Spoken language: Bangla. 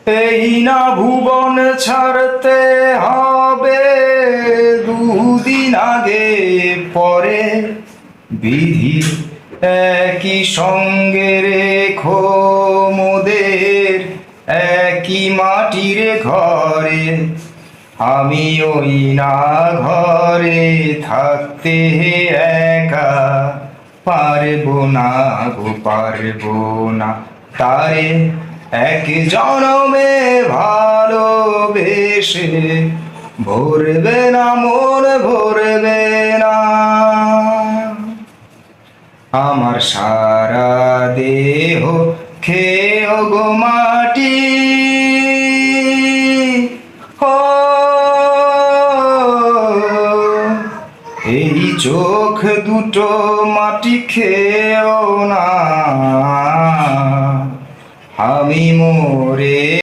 এই না ভুবন ছাড়তে হবে, দুদিন আগে পরে বিধি একই সঙ্গে রেখো মোদের একই মাটির ঘরে। আমি ওই না ঘরে থাকতে একা, পারবো না গো পারবো না। তারে এক জনমে ভালোবেসে ভরবে না মন ভরবে না। আমার সারা দেহ খেয়েও গো মাটি, ও এই চোখ দুটো মাটি খেয়েও না, আমি মরে